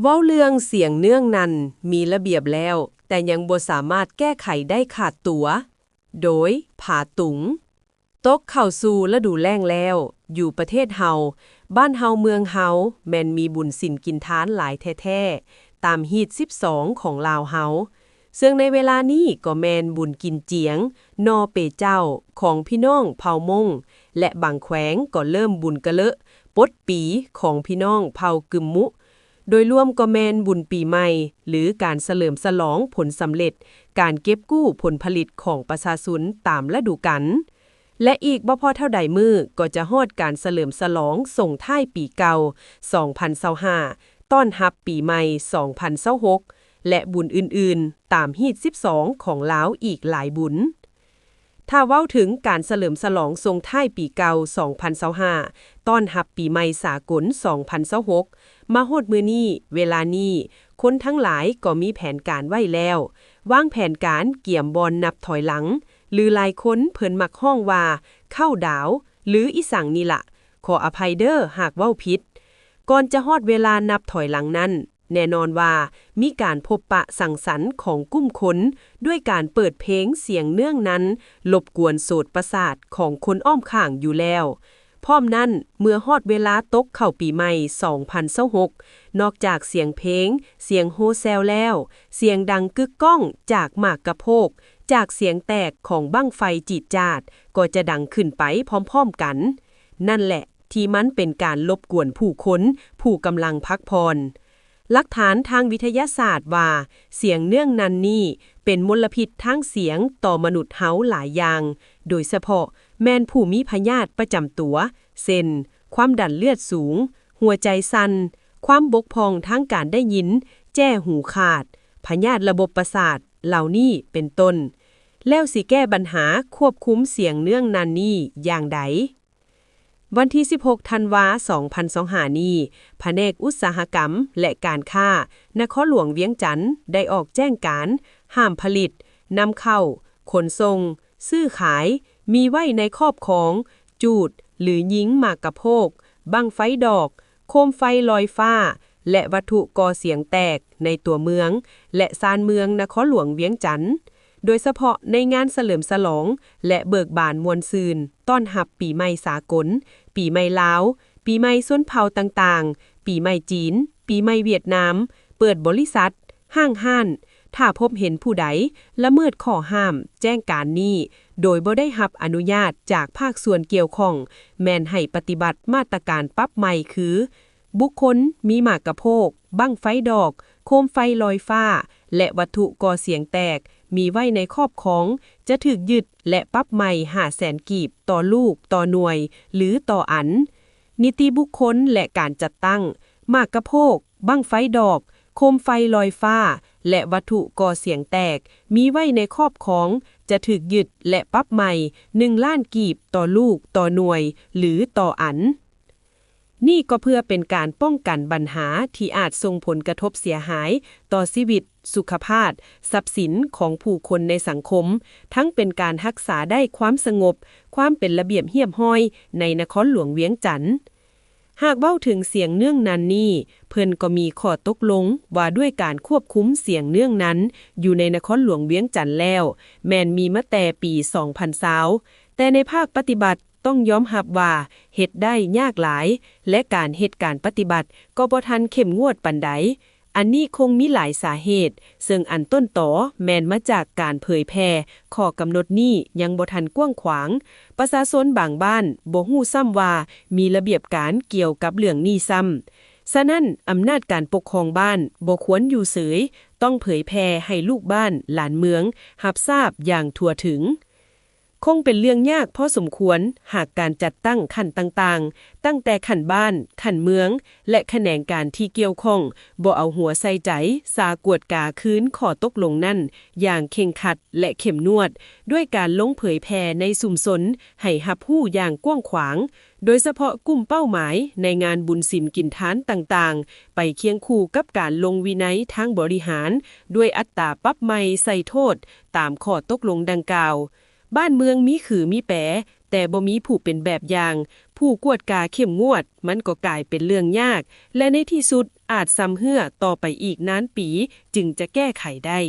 เว้าเรื่องเสียงเนื่องนั้นมีระเบียบแล้วแต่ยังบ่สามารถแก้ไขได้ขาดตัวโดยผาตุงตกเข้าสู่ฤดูแล้งแล้วอยู่ประเทศเฮาบ้านเฮาเมืองเฮาแม่นมีบุญศีลกินทานหลายแท้ๆตามฮีต12ของลาวเฮาซึ่งในเวลานี้ก็แม่นบุญกินเจียงนอเปเจ้าของพี่น้องเผ่ามงและบางแขวงก็เริ่มบุญกะเลอะปดปีของพี่น้องเผ่ากึมมุโดยรวมก็แม่นบุญปีใหม่หรือการเฉลิมฉลองผลสำเร็จการเก็บกู้ผลผลิตของประชาชนตามฤดูกาลและอีกบ่พอเท่าใดมือก็จะฮอดการเฉลิมฉลองส่งท้ายปีเก่า2025ต้อนรับปีใหม่2026และบุญอื่นๆตามฮีต12ของลาวอีกหลายบุญถ้าเว้าถึงการเฉลิมฉลองส่งท้ายปีเก่า2025ต้อนรับปีใหม่สากล2026มาฮอดมื้อนี้เวลานี้คนทั้งหลายก็มีแผนการไว้แล้ววางแผนการเกี่ยมบอนนับถอยหลังหรือหลายคนเพิ่นมักฮ้องว่าเข้าดาวหรืออีสังนี่ล่ะขออภัยเด้อหากเว้าผิดก่อนจะฮอดเวลานับถอยหลังนั้นแน่นอนว่ามีการพบปะสังสรรค์ของกลุ่มคนด้วยการเปิดเพลงเสียงเนื่องนั้นรบกวนโสตประสาทของคนอ้อมข้างอยู่แล้วพร้อมนั้นเมื่อฮอดเวลาตกเข้าปีใหม่2026นอกจากเสียงเพลงเสียงโฮแซลแล้วเสียงดังกึกก้องจากหมากกะโพกจากเสียงแตกของบั้งไฟจีดจาดก็จะดังขึ้นไปพร้อมๆกันนั่นแหละที่มันเป็นการรบกวนผู้คนผู้กำลังพักผ่อนหลักฐานทางวิทยาศาสตร์ว่าเสียงเนื่องนั้นนี่เป็นมลพิษทางเสียงต่อมนุษย์เฮาหลายอย่างโดยเฉพาะแม่นผู้มีพยาธิประจำตัวเช่นความดันเลือดสูงหัวใจสั่นความบกพร่องทางการได้ยินแจ้หูขาดพยาธิระบบประสาทเหล่านี้เป็นต้นแล้วสิแก้ปัญหาควบคุมเสียงเนื่องนั้นนี่อย่างใดวันที่16ธันวาคม2025นี้แผนกอุตสาหกรรมและการค้านครหลวงเวียงจันทน์ได้ออกแจ้งการห้ามผลิตนำเข้าขนส่งซื้อขายมีไว้ในครอบครองจูดหรือยิงหมากกะโพกบั้งไฟดอกโคมไฟลอยฟ้าและวัตถุก่อเสียงแตกในตัวเมืองและซานเมืองนครหลวงเวียงจันทน์โดยเฉพาะในงานเฉลิมฉลองและเบิกบานมวลซืนต้อนรับปีใหม่สากลปีใหม่ลาวปีใหม่ชนเผ่าต่างๆปีใหม่จีนปีใหม่เวียดนามเปิดบริษัทห้างห้านถ้าพบเห็นผู้ใดละเมิดข้อห้ามแจ้งการนี้โดยบ่ได้รับอนุญาตจากภาคส่วนเกี่ยวข้องแม่นให้ปฏิบัติมาตรการปรับใหม่คือบุคคลมีหมากกะโพกบั้งไฟดอกโคมไฟลอยฟ้าและวัตถุก่อเสียงแตกมีไว้ในครอบครองจะถูกยึดและปรับใหม่500,000 กีบต่อลูกต่อหน่วยหรือต่ออันนิติบุคคลและการจัดตั้งหมากกะโพกบั้งไฟดอกโคมไฟลอยฟ้าและวัตถุก่อเสียงแตกมีไว้ในครอบครองจะถูกยึดและปรับใหม่1 ล้านกีบต่อลูกต่อหน่วยหรือต่ออันนี่ก็เพื่อเป็นการป้องกันปัญหาที่อาจส่งผลกระทบเสียหายต่อชีวิตสุขภาพทรัพย์สินของผู้คนในสังคมทั้งเป็นการรักษาได้ความสงบความเป็นระเบียบเรียบร้อยในนครหลวงเวียงจันทน์หากเว้าถึงเสียงเนื่องนั้นนี่เพิ่นก็มีข้อตกลงว่าด้วยการควบคุมเสียงเนื่องนั้นอยู่ในนครหลวงเวียงจันทน์แล้วแม้นมีมาแต่ปี2020แต่ในภาคปฏิบัติต้องยอมรับว่าเฮ็ดได้ยากหลายและการเฮ็ดการปฏิบัติก็บ่ทันเข้มงวดปานใดอันนี้คงมีหลายสาเหตุซึ่งอันต้นตอแม่นมาจากการเผยแพร่ข้อกำหนดนี้ยังบ่ทันกว้างขวางประชาชนบางบ้านบ่ฮู้ซ้ำว่ามีระเบียบการเกี่ยวกับเรื่องนี้ซ้ำฉะนั้นอำนาจการปกครองบ้านบ่ควรอยู่เฉยต้องเผยแพร่ให้ลูกบ้านหลานเมืองรับทราบอย่างทั่วถึงคงเป็นเรื่องยากพอสมควรหากการจัดตั้งขั้นต่างๆตั้งแต่ขั้นบ้านขั้นเมืองและแขนงการที่เกี่ยวข้องบ่เอาหัวใส่ใจสากวดกาคืนข้อตกลงนั่นอย่างเข่งขัดและเข้มนวดด้วยการลงเผยแพร่ในชุมชนให้รับรู้อย่างกว้างขวางโดยเฉพาะกลุ่มเป้าหมายในงานบุญศีลกินทานต่างๆไปเคียงคู่กับการลงวินัยทางบริหารด้วยอัตราปรับใหม่ใส่โทษตามข้อตกลงดังกล่าวบ้านเมืองมีขือมีแปรแต่บ่มีผู้เป็นแบบอย่าง ผู้กวดกาเข้มงวดมันก็กลายเป็นเรื่องยากและในที่สุดอาจซ้ำเหื่อต่อไปอีกนานปีจึงจะแก้ไขได้